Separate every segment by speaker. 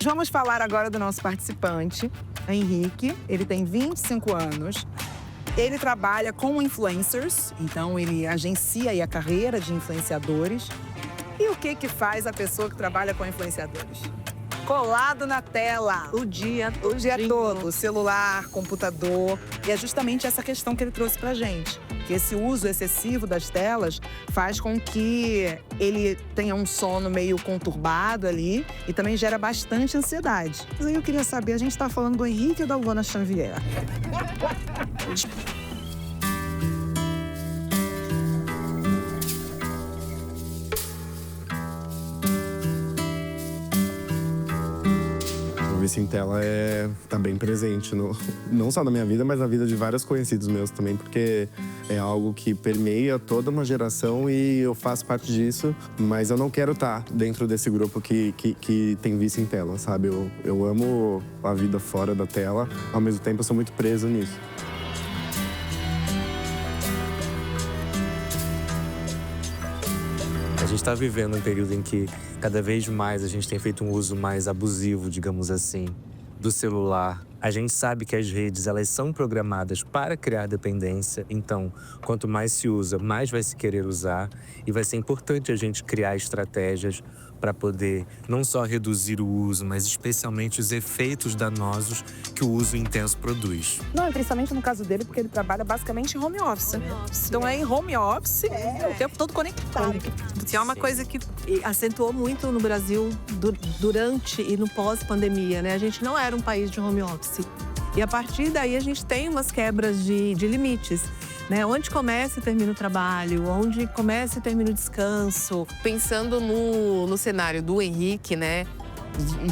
Speaker 1: Vamos falar agora do nosso participante, Henrique. Ele tem 25 anos. Ele trabalha com influencers, então ele agencia aí a carreira de influenciadores. E o que faz a pessoa que trabalha com influenciadores? Colado na tela.
Speaker 2: O dia
Speaker 1: todo. Celular, computador. E é justamente essa questão que ele trouxe pra gente. Que esse uso excessivo das telas faz com que ele tenha um sono meio conturbado ali e também gera bastante ansiedade. Mas aí eu queria saber, a gente tá falando do Henrique ou da Luana Xavier?
Speaker 3: O vício em tela tá bem presente, não só na minha vida, mas na vida de vários conhecidos meus também, porque é algo que permeia toda uma geração e eu faço parte disso, mas eu não quero estar dentro desse grupo que tem vício em tela, sabe? Eu amo a vida fora da tela, ao mesmo tempo eu sou muito preso nisso.
Speaker 4: A gente está vivendo um período em que cada vez mais a gente tem feito um uso mais abusivo, digamos assim, do celular. A gente sabe que as redes, elas são programadas para criar dependência. Então, quanto mais se usa, mais vai se querer usar. E vai ser importante a gente criar estratégias para poder não só reduzir o uso, mas especialmente os efeitos danosos que o uso intenso produz.
Speaker 1: Não, principalmente no caso dele, porque ele trabalha basicamente em home office. Então é em home office, o tempo todo conectado.
Speaker 2: É uma coisa que acentuou muito no Brasil durante e no pós-pandemia, né? A gente não era um país de home office. E a partir daí a gente tem umas quebras de limites. Né? Onde começa e termina o trabalho, onde começa e termina o descanso.
Speaker 5: Pensando no cenário do Henrique, né,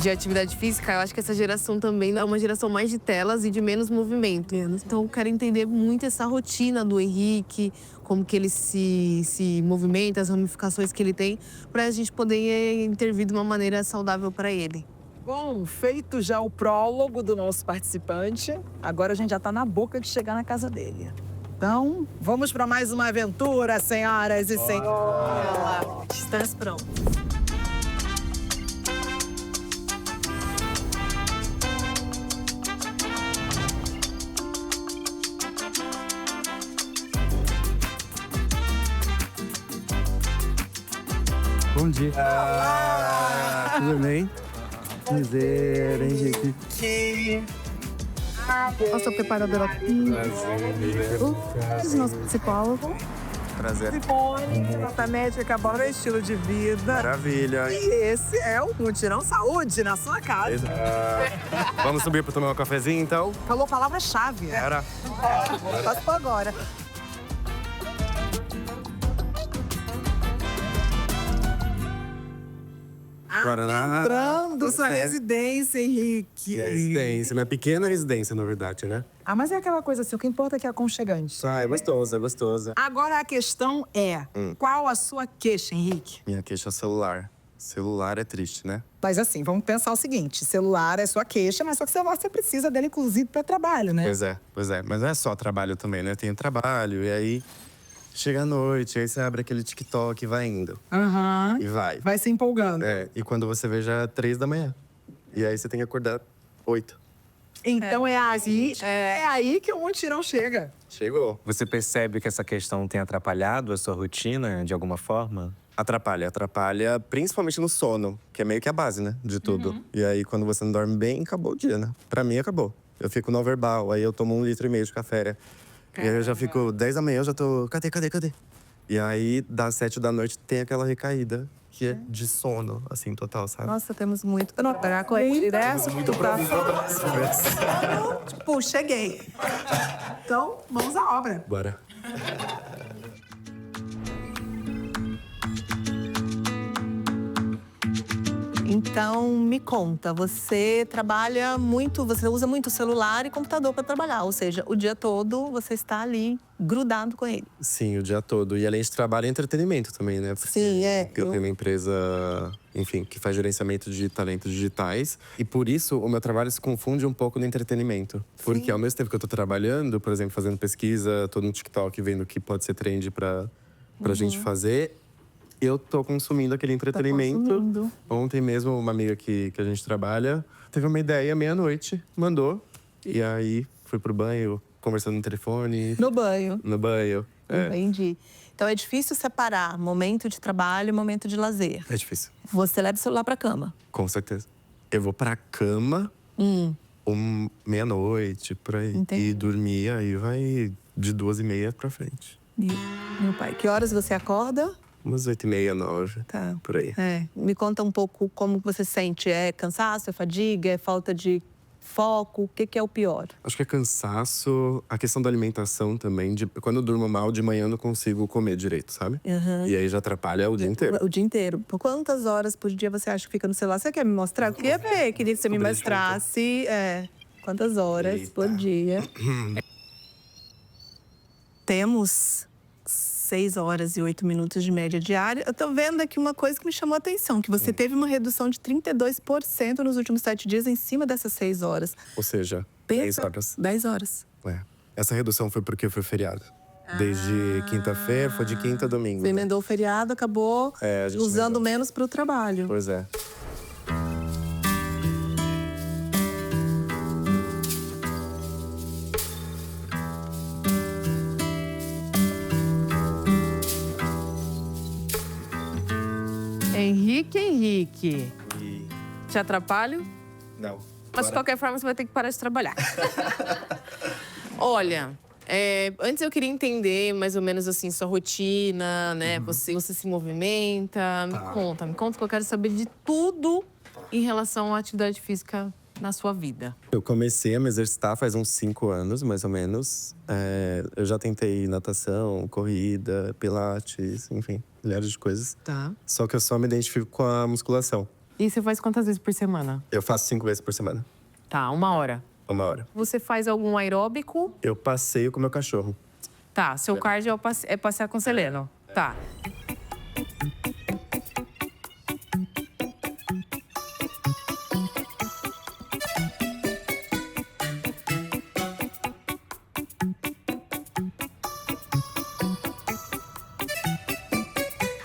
Speaker 5: de atividade física, eu acho que essa geração também é uma geração mais de telas e de menos movimento.
Speaker 2: Então eu quero entender muito essa rotina do Henrique, como que ele se movimenta, as ramificações que ele tem, para a gente poder intervir de uma maneira saudável para ele.
Speaker 1: Bom, feito já o prólogo do nosso participante, agora a gente já está na boca de chegar na casa dele. Então, vamos para mais uma aventura, senhoras e senhores.
Speaker 2: Estamos prontos.
Speaker 3: Bom dia. Tudo bem? Prazer, Henrique.
Speaker 1: Nossa preparadora física. Nosso psicólogo.
Speaker 3: Prazer.
Speaker 1: Simone, nossa médica, bora estilo de vida.
Speaker 3: Maravilha.
Speaker 1: E esse é o Mutirão Saúde na sua casa.
Speaker 3: Vamos subir para tomar um cafezinho, então?
Speaker 1: Falou palavra-chave.
Speaker 3: Era.
Speaker 1: Faço agora.
Speaker 3: Guaraná.
Speaker 1: Entrando sua residência, Henrique.
Speaker 3: Residência, minha pequena residência, na verdade, né?
Speaker 1: Ah, mas é aquela coisa assim, o que importa é que é aconchegante.
Speaker 3: Ah, é gostoso, é gostoso.
Speaker 1: Agora a questão é, qual a sua queixa, Henrique?
Speaker 3: Minha queixa é celular. Celular é triste, né?
Speaker 1: Mas assim, vamos pensar o seguinte, celular é sua queixa, mas só que você precisa dele, inclusive, para trabalho, né?
Speaker 3: Pois é. Mas não é só trabalho também, né? Tem trabalho, e aí… Chega à noite, aí você abre aquele TikTok e vai indo.
Speaker 1: Aham.
Speaker 3: E vai.
Speaker 1: Vai se empolgando.
Speaker 3: E quando você vê, já é 3 da manhã. E aí você tem que acordar 8.
Speaker 1: Então é aí que o mutirão chega.
Speaker 3: Chegou.
Speaker 4: Você percebe que essa questão tem atrapalhado a sua rotina de alguma forma?
Speaker 3: Atrapalha principalmente no sono, que é meio que a base, né, de tudo. E aí, quando você não dorme bem, acabou o dia, né? Pra mim, acabou. Eu fico no overball, aí eu tomo 1,5 litro de café. E aí eu já fico 10 da manhã, eu já tô… Cadê? E aí, das 7 da noite, tem aquela recaída que é de sono, assim, total, sabe?
Speaker 2: Nossa, temos muito pra notar com ele, né?
Speaker 3: Muito pra…
Speaker 1: Tipo, cheguei. Então, vamos à obra.
Speaker 3: Bora.
Speaker 2: Então, me conta, você trabalha muito, você usa muito celular e computador para trabalhar, ou seja, o dia todo você está ali grudado com ele.
Speaker 3: Sim, o dia todo. E além de trabalho, é entretenimento também, né?
Speaker 2: Sim, é.
Speaker 3: Eu tenho uma empresa, enfim, que faz gerenciamento de talentos digitais. E por isso, o meu trabalho se confunde um pouco no entretenimento. Porque ao mesmo tempo que eu tô trabalhando, por exemplo, fazendo pesquisa, tô no TikTok vendo o que pode ser trend pra gente fazer. eu tô consumindo aquele entretenimento.
Speaker 2: consumindo.
Speaker 3: Ontem mesmo, uma amiga que a gente trabalha teve uma ideia meia-noite, mandou. E aí, fui pro banho, conversando no telefone.
Speaker 2: No banho.
Speaker 3: No banho. É,
Speaker 2: Entendi. Então é difícil separar momento de trabalho e momento de lazer.
Speaker 3: é difícil.
Speaker 2: Você leva o celular pra cama.
Speaker 3: Com certeza. Eu vou pra cama, meia-noite, por aí.
Speaker 2: Entendi.
Speaker 3: E dormir, aí vai de 2h30 pra frente.
Speaker 2: Meu pai, que horas você acorda?
Speaker 3: Umas 8h30, 9,
Speaker 2: Tá.
Speaker 3: por aí.
Speaker 2: Me conta um pouco como você sente. É cansaço, é fadiga, é falta de foco? O que é o pior?
Speaker 3: Acho que é cansaço, a questão da alimentação também. Quando eu durmo mal, de manhã eu não consigo comer direito, sabe? E aí já atrapalha o dia inteiro.
Speaker 2: O dia inteiro. Por quantas horas por dia você acha que fica no celular? Você quer me mostrar? Eu queria ver, queria que você me
Speaker 3: Desculpa,
Speaker 2: mostrasse quantas horas
Speaker 3: Eita.
Speaker 2: por dia. Temos 6 horas e 8 minutos de média diária. Eu tô vendo aqui uma coisa que me chamou a atenção, que você teve uma redução de 32% nos últimos 7 dias em cima dessas 6 horas.
Speaker 3: Ou seja,
Speaker 2: Pensa-
Speaker 3: 10 horas.
Speaker 2: 10 horas.
Speaker 3: É. Essa redução foi porque foi feriado. Desde quinta-feira, foi de quinta a domingo.
Speaker 2: Você emendou o feriado, acabou
Speaker 3: É, a gente
Speaker 2: usando
Speaker 3: emendou.
Speaker 2: menos para o trabalho.
Speaker 3: Pois é.
Speaker 5: Henrique. Te atrapalho?
Speaker 3: Não.
Speaker 5: Mas de qualquer forma, você vai ter que parar de trabalhar. Olha, antes eu queria entender mais ou menos assim sua rotina, né? Você se movimenta. Me conta que eu quero saber de tudo em relação à atividade física na sua vida.
Speaker 3: Eu comecei a me exercitar faz uns 5 anos, mais ou menos. Eu já tentei natação, corrida, pilates, enfim, milhares de coisas.
Speaker 5: Tá.
Speaker 3: Só que eu só me identifico com a musculação.
Speaker 5: E você faz quantas vezes por semana?
Speaker 3: Eu faço 5 vezes por semana.
Speaker 5: Tá, 1 hora.
Speaker 3: 1 hora.
Speaker 5: Você faz algum aeróbico?
Speaker 3: Eu passeio com meu cachorro.
Speaker 5: Tá, seu cardio é passear com o Seleno. Tá.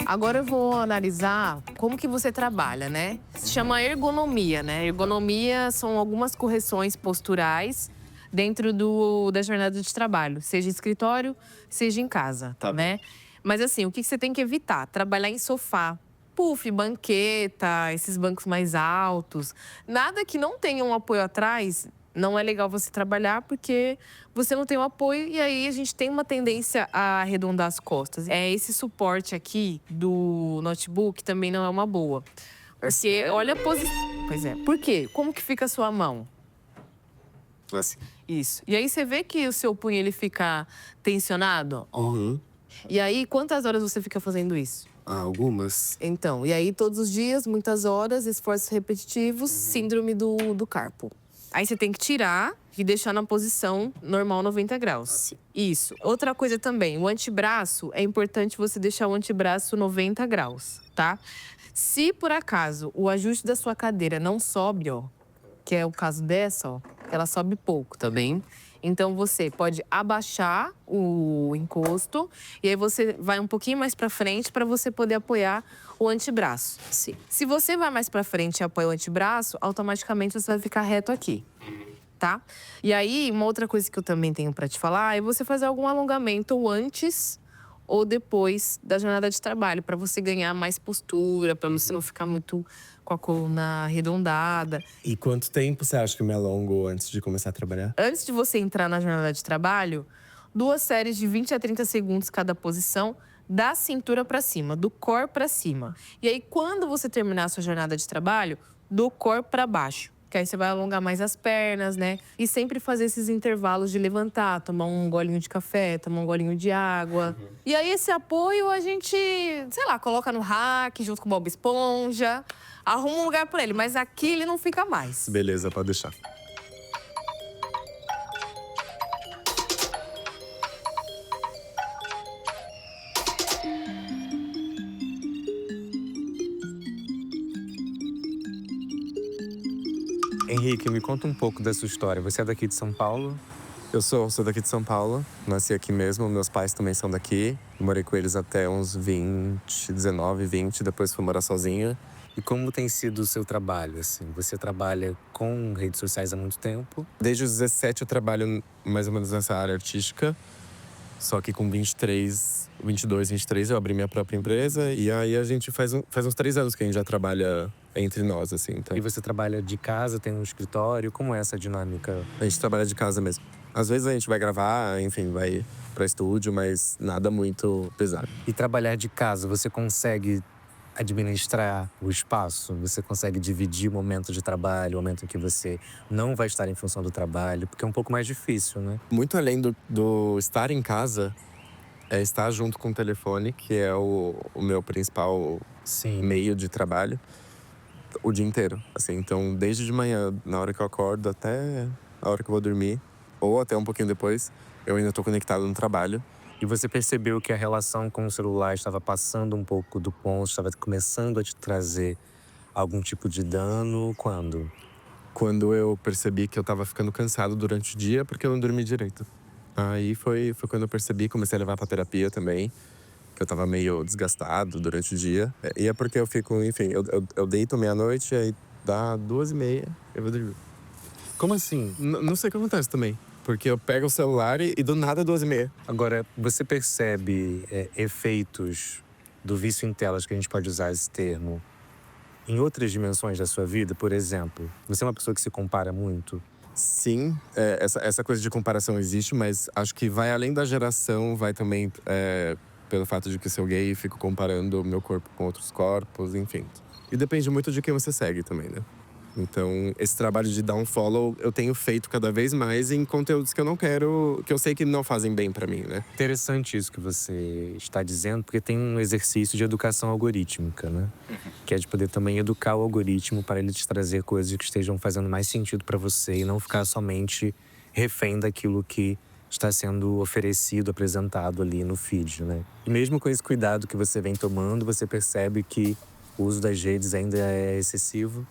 Speaker 5: Agora eu vou analisar como que você trabalha, né? Se chama ergonomia, né? Ergonomia são algumas correções posturais dentro da jornada de trabalho, seja em escritório, seja em casa, né? Mas assim, o que você tem que evitar? Trabalhar em sofá, puff, banqueta, esses bancos mais altos. Nada que não tenha um apoio atrás, não é legal você trabalhar porque você não tem o apoio e aí a gente tem uma tendência a arredondar as costas. Esse suporte aqui do notebook também não é uma boa. Porque olha a posição. Pois é. Por quê? Como que fica a sua mão?
Speaker 3: Assim.
Speaker 5: Isso. E aí você vê que o seu punho ele fica tensionado? E aí quantas horas você fica fazendo isso?
Speaker 3: Algumas.
Speaker 5: Então, e aí todos os dias, muitas horas, esforços repetitivos, síndrome do carpo. Aí você tem que tirar e deixar na posição normal 90 graus. Isso. Outra coisa também, o antebraço, é importante você deixar o antebraço 90 graus, tá? Se por acaso o ajuste da sua cadeira não sobe, ó, que é o caso dessa, ó, ela sobe pouco, tá bem? Então você pode abaixar o encosto e aí você vai um pouquinho mais para frente para você poder apoiar o antebraço. Sim. Se você vai mais para frente e apoia o antebraço, automaticamente você vai ficar reto aqui, tá? E aí, uma outra coisa que eu também tenho para te falar é você fazer algum alongamento ou antes ou depois da jornada de trabalho, para você ganhar mais postura, para você não ficar muito com a coluna arredondada.
Speaker 3: E quanto tempo você acha que eu me alongo antes de começar a trabalhar?
Speaker 5: Antes de você entrar na jornada de trabalho, 2 séries de 20 a 30 segundos cada posição, da cintura para cima, do core para cima. E aí, quando você terminar a sua jornada de trabalho, do core para baixo. Que aí você vai alongar mais as pernas, né? E sempre fazer esses intervalos de levantar, tomar um golinho de café, tomar um golinho de água. E aí, esse apoio a gente, sei lá, coloca no rack junto com o Bob Esponja. Arruma um lugar para ele, mas aqui ele não fica mais.
Speaker 3: Beleza, pode deixar.
Speaker 4: Henrique, me conta um pouco da sua história. Você é daqui de São Paulo?
Speaker 3: Eu sou daqui de São Paulo, nasci aqui mesmo, meus pais também são daqui. Morei com eles até uns 19, 20, depois fui morar sozinha.
Speaker 4: E como tem sido o seu trabalho, assim? Você trabalha com redes sociais há muito tempo?
Speaker 3: Desde os 17 eu trabalho mais ou menos nessa área artística. Só que com 22, 23 eu abri minha própria empresa. E aí a gente faz uns 3 anos que a gente já trabalha entre nós, assim. Então.
Speaker 4: E você trabalha de casa, tem um escritório? Como é essa dinâmica?
Speaker 3: A gente trabalha de casa mesmo. Às vezes a gente vai gravar, enfim, vai pra estúdio, mas nada muito pesado.
Speaker 4: E trabalhar de casa, você consegue administrar o espaço? Você consegue dividir o momento de trabalho, o momento em que você não vai estar em função do trabalho? Porque é um pouco mais difícil, né?
Speaker 3: Muito além do estar em casa, é estar junto com o telefone, que é o meu principal meio de trabalho, o dia inteiro. Assim, então, desde de manhã, na hora que eu acordo, até a hora que eu vou dormir, ou até um pouquinho depois, eu ainda estou conectado no trabalho.
Speaker 4: E você percebeu que a relação com o celular estava passando um pouco do ponto, estava começando a te trazer algum tipo de dano? Quando?
Speaker 3: Quando eu percebi que eu estava ficando cansado durante o dia, porque eu não dormi direito. Aí foi quando eu percebi, comecei a levar pra terapia também, que eu estava meio desgastado durante o dia. E é porque eu fico, enfim, eu deito meia-noite, aí dá 2h30, eu vou dormir.
Speaker 4: Como assim?
Speaker 3: Não sei o que acontece também. Porque eu pego o celular e do nada 2h30.
Speaker 4: Agora, você percebe efeitos do vício em telas, que a gente pode usar esse termo, em outras dimensões da sua vida? Por exemplo, você é uma pessoa que se compara muito?
Speaker 3: Sim, essa coisa de comparação existe, mas acho que vai além da geração, vai também pelo fato de que sou gay e fico comparando o meu corpo com outros corpos, enfim. E depende muito de quem você segue também, né? Então, esse trabalho de dar um follow eu tenho feito cada vez mais em conteúdos que eu não quero, que eu sei que não fazem bem pra mim, né?
Speaker 4: Interessante isso que você está dizendo, porque tem um exercício de educação algorítmica, né? Que é de poder também educar o algoritmo para ele te trazer coisas que estejam fazendo mais sentido pra você e não ficar somente refém daquilo que está sendo oferecido, apresentado ali no feed, né? E mesmo com esse cuidado que você vem tomando, você percebe que o uso das redes ainda é excessivo?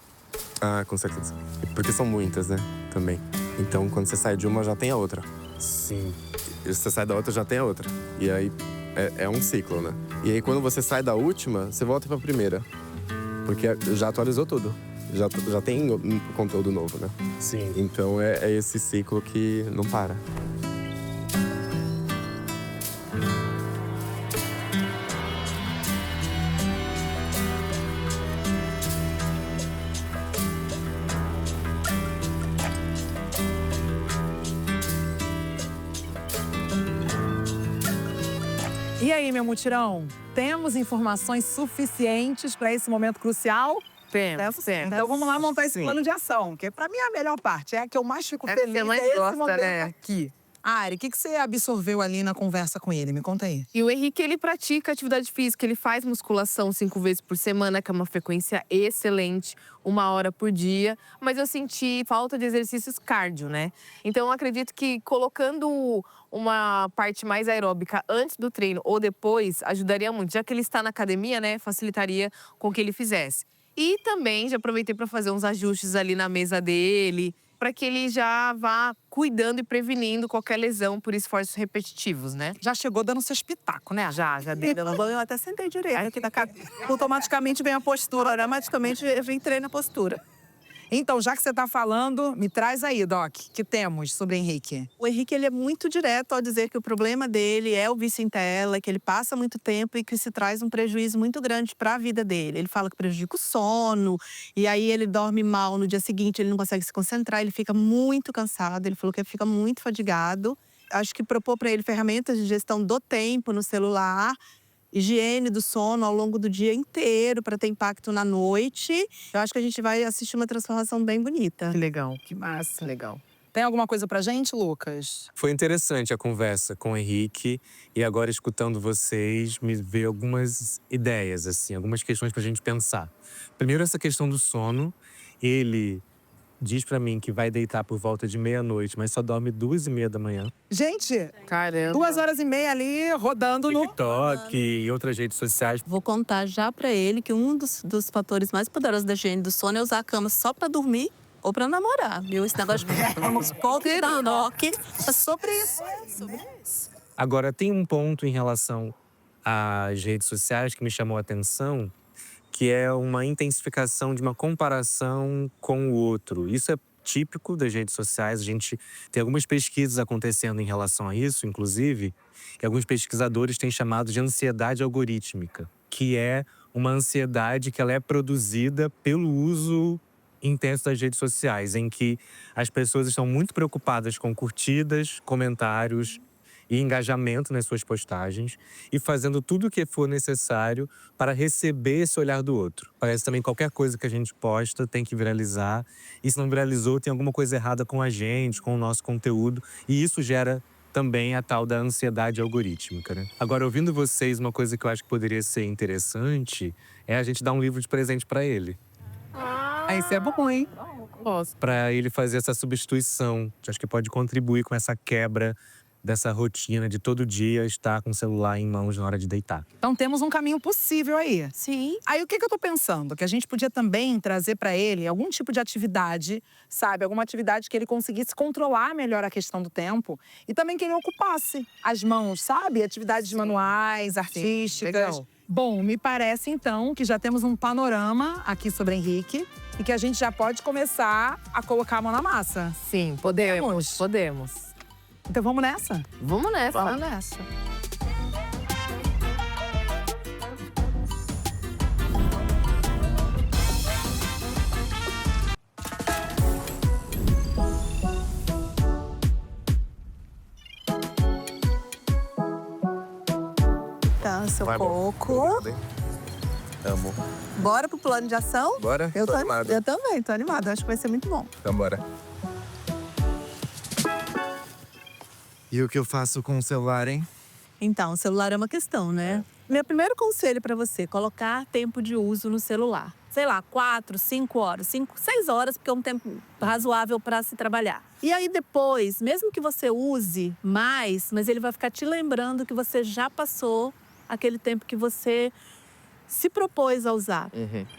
Speaker 3: Ah, com certeza. Porque são muitas, né? Também. Então, quando você sai de uma, já tem a outra.
Speaker 4: Sim.
Speaker 3: E você sai da outra, já tem a outra. E aí, é um ciclo, né? E aí, quando você sai da última, você volta pra primeira. Porque já atualizou tudo. Já tem conteúdo novo, né?
Speaker 4: Sim.
Speaker 3: Então, é esse ciclo que não para.
Speaker 1: E aí, meu mutirão? Temos informações suficientes para esse momento crucial?
Speaker 5: Temos.
Speaker 1: Então vamos lá montar esse
Speaker 2: Sim.
Speaker 1: plano de ação, que pra mim é a melhor parte, é a que eu mais fico
Speaker 5: É a que
Speaker 1: feliz.
Speaker 5: você mais
Speaker 1: esse
Speaker 5: gosta,
Speaker 1: momento
Speaker 5: né?
Speaker 1: aqui. Ari, o que você absorveu ali na conversa com ele? Me conta aí.
Speaker 5: E o Henrique, ele pratica atividade física, ele faz musculação 5 vezes por semana, que é uma frequência excelente, 1 hora por dia. Mas eu senti falta de exercícios cardio, né? Então eu acredito que colocando uma parte mais aeróbica antes do treino ou depois ajudaria muito. Já que ele está na academia, né? Facilitaria com que ele fizesse. E também já aproveitei para fazer uns ajustes ali na mesa dele, para que ele já vá cuidando e prevenindo qualquer lesão por esforços repetitivos, né?
Speaker 1: Já chegou dando seu espetáculo, né?
Speaker 2: Já dei. Eu até sentei direito aqui da cabeça. Automaticamente vem a postura, automaticamente eu entrei na postura.
Speaker 1: Então, já que você tá falando, me traz aí, Doc, que temos sobre Henrique.
Speaker 2: O Henrique, ele é muito direto ao dizer que o problema dele é o vício em tela, que ele passa muito tempo e que se traz um prejuízo muito grande para a vida dele. Ele fala que prejudica o sono, e aí ele dorme mal no dia seguinte, ele não consegue se concentrar, ele fica muito cansado, ele falou que fica muito fadigado. Acho que propor para ele ferramentas de gestão do tempo no celular, higiene do sono ao longo do dia inteiro para ter impacto na noite. Eu acho que a gente vai assistir uma transformação bem bonita.
Speaker 1: Que legal, que massa. Legal. Tem alguma coisa pra gente, Lucas?
Speaker 4: Foi interessante a conversa com o Henrique e agora escutando vocês me veio algumas ideias, assim, algumas questões pra gente pensar. Primeiro, essa questão do sono. Ele diz pra mim que vai deitar por volta de meia-noite, mas só dorme 2h30 da manhã.
Speaker 1: Gente,
Speaker 5: Caramba.
Speaker 1: 2h30 ali rodando no…
Speaker 4: TikTok e outras redes sociais.
Speaker 2: Vou contar já para ele que um dos fatores mais poderosos da higiene do sono é usar a cama só para dormir ou pra namorar, viu? Esse negócio de pokeranoque é sobre isso.
Speaker 4: Agora, tem um ponto em relação às redes sociais que me chamou a atenção, que é uma intensificação de uma comparação com o outro. Isso é típico das redes sociais. A gente tem algumas pesquisas acontecendo em relação a isso, inclusive, e alguns pesquisadores têm chamado de ansiedade algorítmica, que é uma ansiedade que ela é produzida pelo uso intenso das redes sociais, em que as pessoas estão muito preocupadas com curtidas, comentários e engajamento nas suas postagens e fazendo tudo o que for necessário para receber esse olhar do outro. Parece também que qualquer coisa que a gente posta tem que viralizar. E se não viralizou, tem alguma coisa errada com a gente, com o nosso conteúdo. E isso gera também a tal da ansiedade algorítmica, né? Agora, ouvindo vocês, uma coisa que eu acho que poderia ser interessante é a gente dar um livro de presente para ele.
Speaker 1: Isso é bom, hein?
Speaker 4: Para ele fazer essa substituição. Acho que pode contribuir com essa quebra dessa rotina de todo dia estar com o celular em mãos na hora de deitar.
Speaker 1: Então temos um caminho possível aí.
Speaker 2: Sim.
Speaker 1: Aí o que eu tô pensando? Que a gente podia também trazer para ele algum tipo de atividade, sabe? Alguma atividade que ele conseguisse controlar melhor a questão do tempo. E também que ele ocupasse as mãos, sabe? Atividades manuais, artísticas.
Speaker 5: legal.
Speaker 1: Bom, me parece então que já temos um panorama aqui sobre Henrique. E que a gente já pode começar a colocar a mão na massa.
Speaker 5: Sim, podemos.
Speaker 1: Então vamos nessa?
Speaker 5: Vamos nessa.
Speaker 2: Tá, seu
Speaker 3: Vai, bom.
Speaker 2: coco.
Speaker 3: Amo.
Speaker 2: Bora pro plano de ação?
Speaker 3: Bora?
Speaker 2: Eu
Speaker 3: Tô animado.
Speaker 2: Eu também, tô animada. Acho que vai ser muito bom.
Speaker 3: Então bora. E o que eu faço com o celular, hein?
Speaker 2: Então, o celular é uma questão, né? Meu primeiro conselho pra você, colocar tempo de uso no celular. Sei lá, 4, 5 horas, 6 horas, porque é um tempo razoável pra se trabalhar. E aí depois, mesmo que você use mais, mas ele vai ficar te lembrando que você já passou aquele tempo que você se propôs a usar.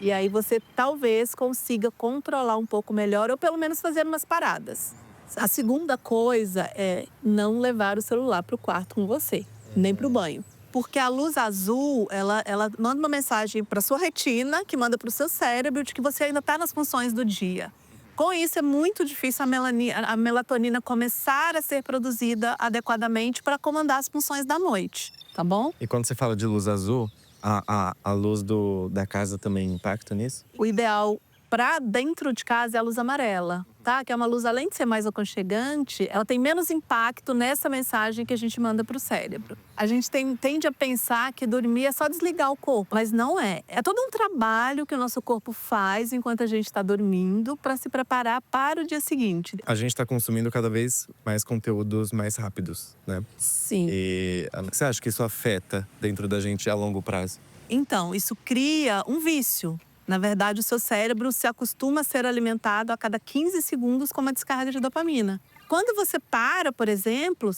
Speaker 2: E aí você talvez consiga controlar um pouco melhor ou pelo menos fazer umas paradas. A segunda coisa é não levar o celular para o quarto com você, nem para o banho. Porque a luz azul, ela manda uma mensagem para sua retina, que manda para o seu cérebro de que você ainda está nas funções do dia. Com isso, é muito difícil a melatonina começar a ser produzida adequadamente para comandar as funções da noite, tá bom?
Speaker 3: E quando você fala de luz azul, a luz da casa também impacta nisso?
Speaker 2: O ideal para dentro de casa é a luz amarela, tá? Que é uma luz, além de ser mais aconchegante, ela tem menos impacto nessa mensagem que a gente manda para o cérebro. A gente tende a pensar que dormir é só desligar o corpo, mas não é. É todo um trabalho que o nosso corpo faz enquanto a gente está dormindo para se preparar para o dia seguinte.
Speaker 3: A gente tá consumindo cada vez mais conteúdos mais rápidos, né?
Speaker 2: Sim.
Speaker 3: E você acha que isso afeta dentro da gente a longo prazo?
Speaker 2: Então, isso cria um vício. Na verdade, o seu cérebro se acostuma a ser alimentado a cada 15 segundos com uma descarga de dopamina. Quando você para, por exemplo,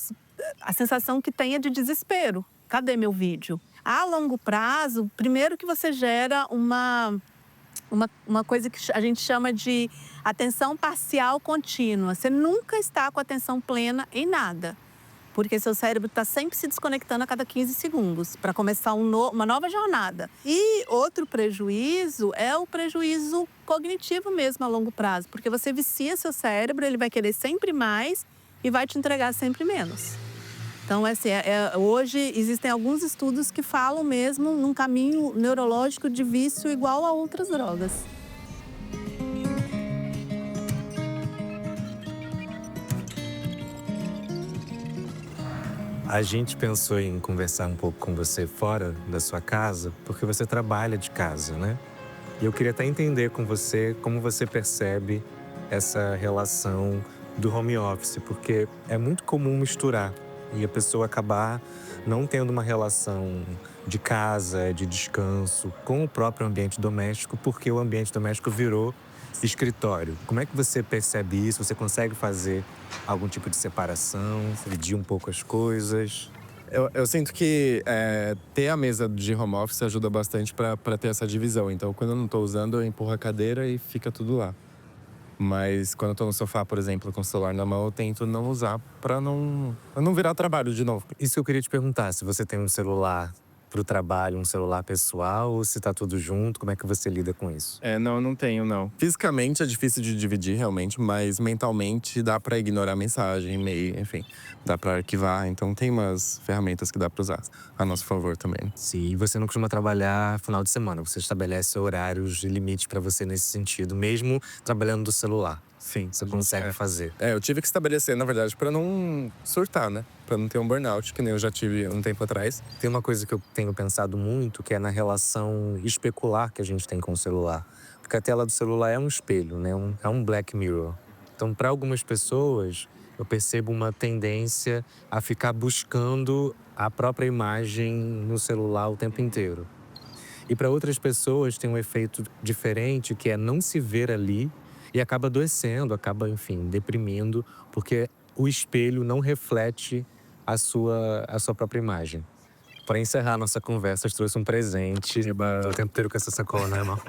Speaker 2: a sensação que tem é de desespero. Cadê meu vídeo? A longo prazo, primeiro que você gera uma coisa que a gente chama de atenção parcial contínua. Você nunca está com atenção plena em nada. Porque seu cérebro está sempre se desconectando a cada 15 segundos para começar uma nova jornada. E outro prejuízo é o prejuízo cognitivo mesmo a longo prazo. Porque você vicia seu cérebro, ele vai querer sempre mais e vai te entregar sempre menos. Então, assim, hoje existem alguns estudos que falam mesmo num caminho neurológico de vício igual a outras drogas.
Speaker 4: A gente pensou em conversar um pouco com você fora da sua casa, porque você trabalha de casa, né? E eu queria até entender com você como você percebe essa relação do home office, porque é muito comum misturar e a pessoa acabar não tendo uma relação de casa, de descanso, com o próprio ambiente doméstico, porque o ambiente doméstico virou escritório. Como é que você percebe isso? Você consegue fazer algum tipo de separação, dividir um pouco as coisas?
Speaker 3: Eu sinto que ter a mesa de home office ajuda bastante para ter essa divisão. Então, quando eu não tô usando, eu empurro a cadeira e fica tudo lá. Mas quando eu tô no sofá, por exemplo, com o celular na mão, eu tento não usar pra não virar trabalho de novo.
Speaker 4: Isso que eu queria te perguntar, se você tem um celular pro trabalho, um celular pessoal, ou se tá tudo junto, como é que você lida com isso?
Speaker 3: Não, eu não tenho, não. Fisicamente é difícil de dividir, realmente, mas mentalmente dá pra ignorar mensagem, e-mail, enfim. Dá pra arquivar, então tem umas ferramentas que dá pra usar a nosso favor também.
Speaker 4: Sim, você não costuma trabalhar final de semana, você estabelece horários e limites pra você nesse sentido, mesmo trabalhando do celular.
Speaker 3: Sim.
Speaker 4: Você consegue fazer.
Speaker 3: Eu tive que estabelecer, na verdade, pra não surtar, né? Pra não ter um burnout, que nem eu já tive um tempo atrás.
Speaker 4: Tem uma coisa que eu tenho pensado muito, que é na relação especular que a gente tem com o celular. Porque a tela do celular é um espelho, né? É um Black Mirror. Então, para algumas pessoas, eu percebo uma tendência a ficar buscando a própria imagem no celular o tempo inteiro. E para outras pessoas tem um efeito diferente, que é não se ver ali e acaba adoecendo, acaba, enfim, deprimindo, porque o espelho não reflete a sua própria imagem. Para encerrar a nossa conversa, eu trouxe um presente. Tô o tempo inteiro com essa sacola, né, irmão?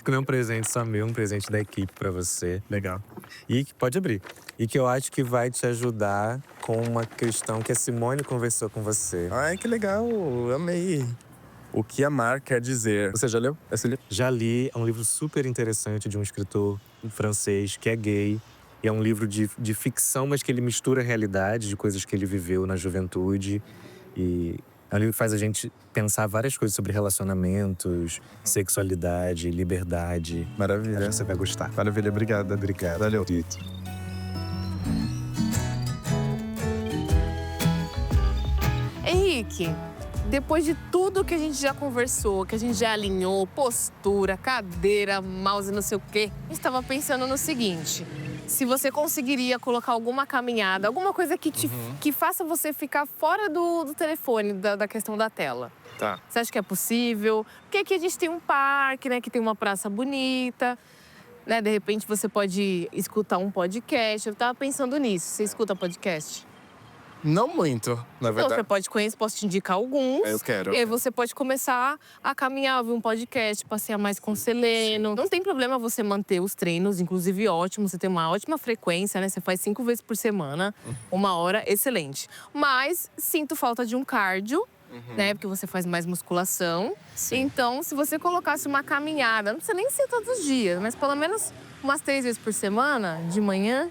Speaker 4: Que não é um presente só meu, um presente da equipe para você.
Speaker 3: Legal.
Speaker 4: E que pode abrir. E que eu acho que vai te ajudar com uma questão que a Simone conversou com você.
Speaker 3: Ai, que legal. Amei. O que amar quer dizer. Você já leu esse livro?
Speaker 4: Já li, é um livro super interessante de um escritor francês que é gay. E é um livro de ficção, mas que ele mistura a realidade de coisas que ele viveu na juventude. E é um livro que faz a gente pensar várias coisas sobre relacionamentos, sexualidade, liberdade.
Speaker 3: Maravilha.
Speaker 4: Acho que você vai gostar.
Speaker 3: Maravilha, obrigado.
Speaker 4: Obrigado.
Speaker 3: Valeu.
Speaker 5: Henrique, depois de tudo que a gente já conversou, que a gente já alinhou, postura, cadeira, mouse, não sei o quê, a gente estava pensando no seguinte: se você conseguiria colocar alguma caminhada, alguma coisa que faça você ficar fora do telefone, da questão da tela.
Speaker 3: Tá.
Speaker 5: Você acha que é possível? Porque aqui a gente tem um parque, né, que tem uma praça bonita, né? De repente você pode escutar um podcast. Eu estava pensando nisso. Você escuta podcast?
Speaker 3: Não muito, na
Speaker 5: Então,
Speaker 3: verdade.
Speaker 5: você pode conhecer, posso te indicar alguns.
Speaker 3: Eu quero.
Speaker 5: E aí você pode começar a caminhar, ouvir um podcast, passear mais com o Seleno. Não tem problema você manter os treinos, inclusive ótimo, você tem uma ótima frequência, né? Você faz 5 vezes por semana, 1 hora, excelente. Mas sinto falta de um cardio, né? Porque você faz mais musculação. Então, se você colocasse uma caminhada, não precisa nem ser todos os dias, mas pelo menos umas 3 vezes por semana, de manhã,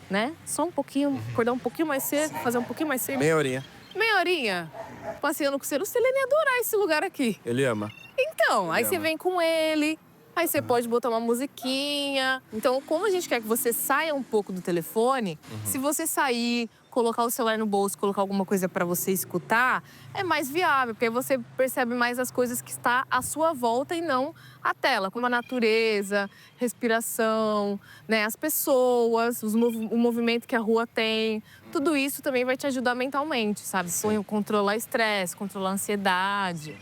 Speaker 5: né? Só um pouquinho, acordar um pouquinho mais cedo, fazer um pouquinho mais cedo.
Speaker 3: Meia horinha.
Speaker 5: Meia horinha, passeando com o Seleno. O Seleno ia adorar esse lugar aqui.
Speaker 3: Ele ama.
Speaker 5: Então, aí você vem com ele, aí você pode botar uma musiquinha. Então, como a gente quer que você saia um pouco do telefone, se você sair, colocar o celular no bolso, colocar alguma coisa para você escutar, é mais viável, porque aí você percebe mais as coisas que está à sua volta e não a tela, como a natureza, respiração, né, as pessoas, o movimento que a rua tem. Tudo isso também vai te ajudar mentalmente, sabe? Controlar estresse, controlar ansiedade.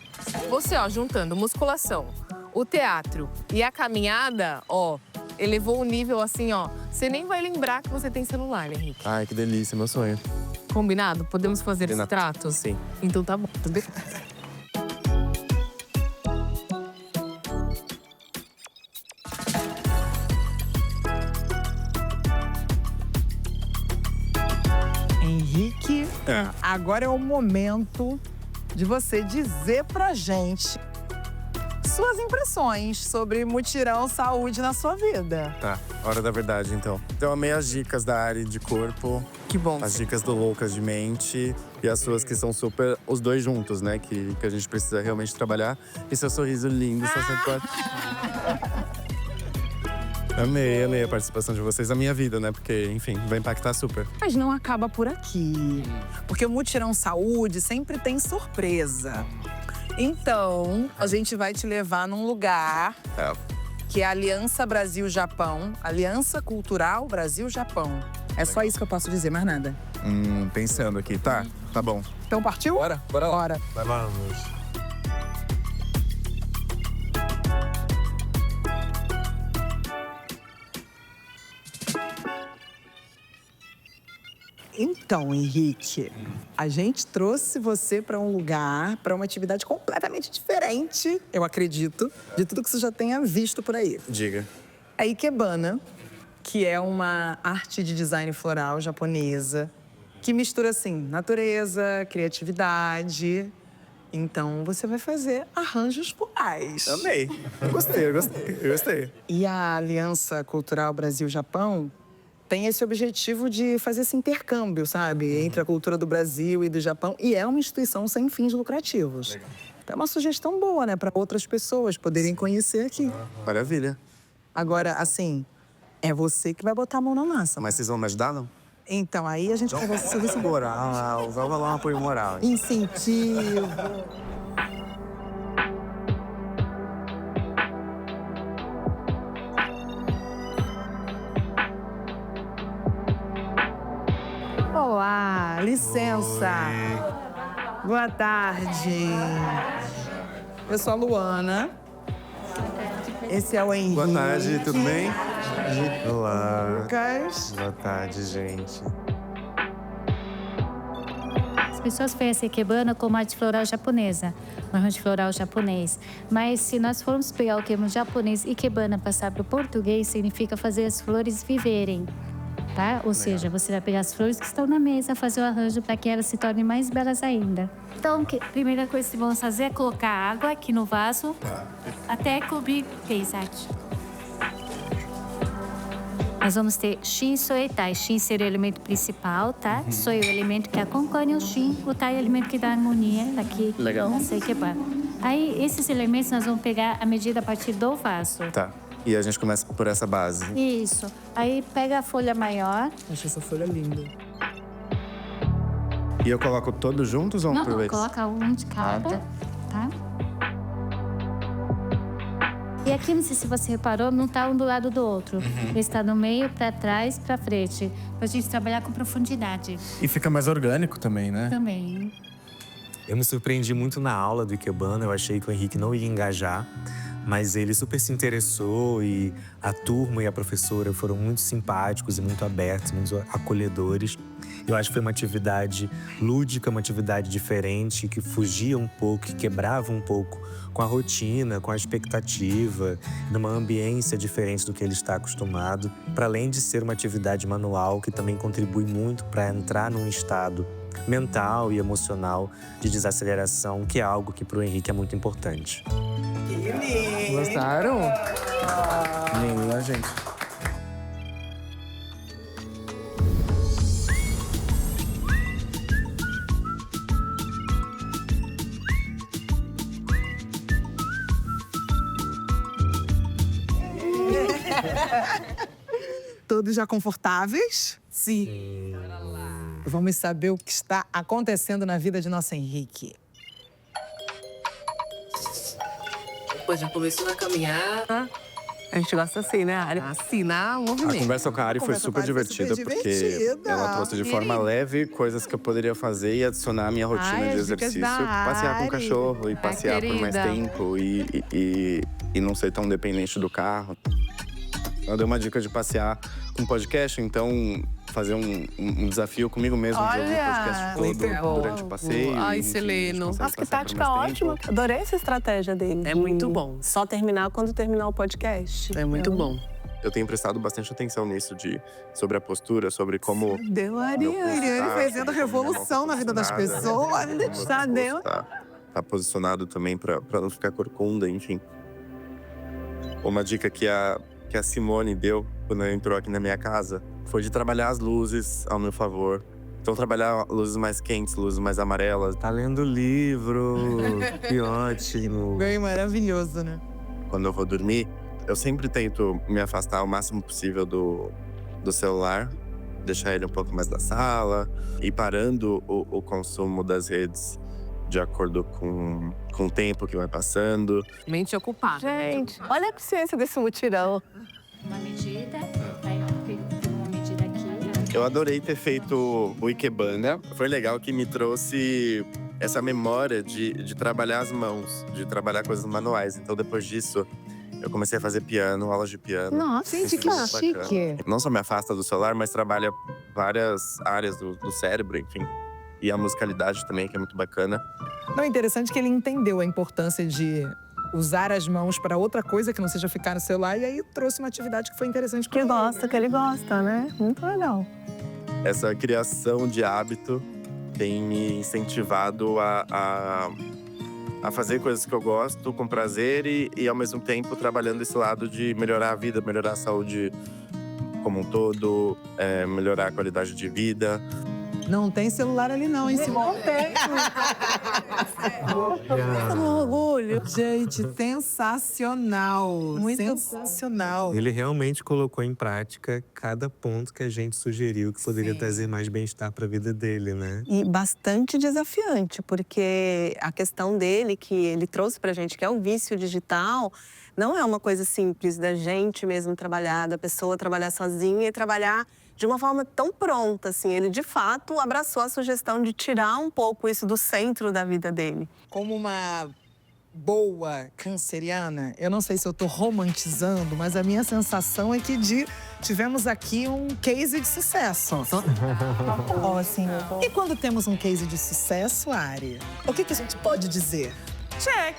Speaker 5: Você, ó, juntando musculação, o teatro e a caminhada, ó, elevou o nível assim, ó. Você nem vai lembrar que você tem celular, né, Henrique?
Speaker 3: Ai, que delícia, meu sonho.
Speaker 5: Combinado? Podemos fazer esse
Speaker 3: Combinado.
Speaker 5: trato?
Speaker 3: Sim.
Speaker 5: Então tá bom.
Speaker 1: Henrique, agora é o momento de você dizer pra gente suas impressões sobre Mutirão Saúde na sua vida.
Speaker 3: Tá, hora da verdade, então. Então, amei as dicas da área de corpo,
Speaker 5: Que bom.
Speaker 3: as dicas do Loucas de Mente e as suas que são super… Os dois juntos, né? Que a gente precisa realmente trabalhar. E seu sorriso lindo, sua simpatia. Amei a participação de vocês na minha vida, né? Porque, enfim, vai impactar super.
Speaker 1: Mas não acaba por aqui. Porque o Mutirão Saúde sempre tem surpresa. Então, a gente vai te levar num lugar que é a Aliança Brasil-Japão. Aliança Cultural Brasil-Japão. É só isso que eu posso dizer, mais nada.
Speaker 3: Pensando aqui, tá? Tá bom.
Speaker 1: Então partiu?
Speaker 3: Bora lá.
Speaker 1: Bora.
Speaker 4: Vamos.
Speaker 1: Então, Henrique, a gente trouxe você para um lugar, para uma atividade completamente diferente, eu acredito, de tudo que você já tenha visto por aí.
Speaker 3: Diga.
Speaker 1: A Ikebana que é uma arte de design floral japonesa que mistura, assim, natureza, criatividade. Então, você vai fazer arranjos florais.
Speaker 3: Amei. Eu gostei.
Speaker 1: E a Aliança Cultural Brasil-Japão tem esse objetivo de fazer esse intercâmbio, sabe? Entre a cultura do Brasil e do Japão. E é uma instituição sem fins lucrativos. Legal. Então, é uma sugestão boa, né? Para outras pessoas poderem conhecer aqui.
Speaker 3: Maravilha.
Speaker 1: Agora, assim, é você que vai botar a mão na massa.
Speaker 3: Mas vocês vão me ajudar, não?
Speaker 1: Então, aí a gente conversa sobre isso.
Speaker 3: Moral, vai rolar um apoio moral.
Speaker 1: Incentivo. Olá, licença. Boa tarde. Eu sou a Luana. Esse é o Henrique.
Speaker 3: Boa tarde, tudo bem? Olá.
Speaker 1: Lucas.
Speaker 3: Boa tarde, gente.
Speaker 6: As pessoas conhecem Ikebana como arte floral japonesa, um arranjo floral japonês. Mas se nós formos pegar o termo japonês Ikebana passar para o português, significa fazer as flores viverem. Tá? Ou seja, você vai pegar as flores que estão na mesa, fazer o arranjo para que elas se tornem mais belas ainda. Então, a primeira coisa que vamos fazer é colocar água aqui no vaso até cobrir paisagem. Nós vamos ter Shin, Soe e Tai. Shin seria o elemento principal, tá? Soe é o elemento que acompanha o Shin, o Tai é o elemento que dá harmonia daqui.
Speaker 3: Legal.
Speaker 6: Não sei que bar. Aí, esses elementos nós vamos pegar a medida a partir do vaso.
Speaker 3: Tá. E a gente começa por essa base.
Speaker 6: Isso. Aí pega a folha maior.
Speaker 1: Acho essa folha linda.
Speaker 3: E eu coloco todos juntos ou um por vez?
Speaker 6: Coloca um de cada, tá? E aqui, não sei se você reparou, não tá um do lado do outro. Ele está no meio, para trás, para frente. Pra gente trabalhar com profundidade.
Speaker 7: E fica mais orgânico também, né?
Speaker 6: Também.
Speaker 4: Eu me surpreendi muito na aula do Ikebana. Eu achei que o Henrique não ia engajar. Mas ele super se interessou e a turma e a professora foram muito simpáticos e muito abertos, muito acolhedores. Eu acho que foi uma atividade lúdica, uma atividade diferente, que fugia um pouco, que quebrava um pouco com a rotina, com a expectativa, numa ambiência diferente do que ele está acostumado. Para além de ser uma atividade manual, que também contribui muito para entrar num estado mental e emocional de desaceleração, que é algo que para o Henrique é muito importante.
Speaker 7: Gostaram? Linda, gente.
Speaker 1: Todos já confortáveis? Sim. Vamos saber o que está acontecendo na vida de nosso Henrique.
Speaker 2: Depois já começou a caminhar. A gente gosta assim, né, Ari? Assinar o
Speaker 3: A
Speaker 2: movimento.
Speaker 3: conversa com a Ari foi super divertida, porque ela trouxe de forma leve coisas que eu poderia fazer e adicionar à minha rotina
Speaker 1: Ai,
Speaker 3: de
Speaker 1: as dicas
Speaker 3: exercício.
Speaker 1: da
Speaker 3: Passear com o
Speaker 1: Ari.
Speaker 3: cachorro e passear por mais
Speaker 2: querida.
Speaker 3: tempo e não ser tão dependente do carro. Ela deu uma dica de passear com podcast, então fazer um desafio comigo mesmo de ouvir o podcast
Speaker 1: muito
Speaker 3: todo
Speaker 1: bom.
Speaker 3: durante o passeio.
Speaker 2: Ai,
Speaker 3: e, enfim,
Speaker 2: Seleno.
Speaker 3: a gente consegue
Speaker 8: Nossa, que
Speaker 3: passear por
Speaker 8: tática
Speaker 3: mais tempo.
Speaker 8: ótima. Adorei essa estratégia dele.
Speaker 2: É
Speaker 8: de
Speaker 2: muito bom.
Speaker 8: Só terminar quando terminar o podcast.
Speaker 2: É muito bom.
Speaker 3: Eu tenho prestado bastante atenção nisso, sobre a postura, sobre como…
Speaker 1: Deu a
Speaker 3: meu pulso
Speaker 1: Ariane
Speaker 3: tá,
Speaker 1: fazendo
Speaker 3: como minha mão
Speaker 1: revolução na vida das
Speaker 3: posicionada,
Speaker 1: pessoas.
Speaker 3: como meu
Speaker 1: Tá,
Speaker 3: pescoço
Speaker 1: deu.
Speaker 3: Tá posicionado também pra não ficar corcunda, enfim. Uma dica que a Simone deu quando ela entrou aqui na minha casa foi de trabalhar as luzes ao meu favor. Então, trabalhar luzes mais quentes, luzes mais amarelas.
Speaker 4: Tá lendo livro, que ótimo.
Speaker 1: Bem maravilhoso, né?
Speaker 3: Quando eu vou dormir, eu sempre tento me afastar o máximo possível do celular, deixar ele um pouco mais da sala, e parando o consumo das redes de acordo com o tempo que vai passando.
Speaker 2: Mente ocupada.
Speaker 8: Gente, olha a eficiência desse mutirão.
Speaker 6: Uma medida, aí tem uma medida aqui.
Speaker 3: Eu adorei ter feito o Ikebana. Foi legal que me trouxe essa memória de trabalhar as mãos, de trabalhar coisas manuais. Então, depois disso, eu comecei a fazer piano, aulas de piano.
Speaker 1: Nossa, gente, que
Speaker 3: Isso é muito bacana.
Speaker 1: chique.
Speaker 3: Não só me afasta do celular, mas trabalha várias áreas do cérebro, enfim. E a musicalidade também, que é muito bacana.
Speaker 1: Não, é interessante que ele entendeu a importância de usar as mãos para outra coisa que não seja ficar no celular. E aí trouxe uma atividade que foi interessante para
Speaker 8: Que
Speaker 1: ele.
Speaker 8: gosta, que ele gosta, né? Muito legal.
Speaker 3: Essa criação de hábito tem me incentivado a fazer coisas que eu gosto com prazer e ao mesmo tempo trabalhando esse lado de melhorar a vida, melhorar a saúde como um todo, melhorar a qualidade de vida.
Speaker 1: Não tem celular ali não, hein, Simone?
Speaker 8: Não tem.
Speaker 2: Um orgulho.
Speaker 1: Gente, sensacional.
Speaker 2: Muito
Speaker 1: sensacional.
Speaker 4: Ele realmente colocou em prática cada ponto que a gente sugeriu que poderia trazer mais bem-estar para a vida dele, né?
Speaker 8: E bastante desafiante, porque a questão dele, que ele trouxe pra gente, que é o vício digital, não é uma coisa simples da gente mesmo trabalhar, da pessoa trabalhar sozinha e trabalhar de uma forma tão pronta, assim. Ele, de fato, abraçou a sugestão de tirar um pouco isso do centro da vida dele.
Speaker 1: Como uma boa canceriana, eu não sei se eu tô romantizando, mas a minha sensação é que tivemos aqui um case de sucesso.
Speaker 8: Assim,
Speaker 1: E quando temos um case de sucesso, Ari, o que a gente pode dizer?
Speaker 2: Check!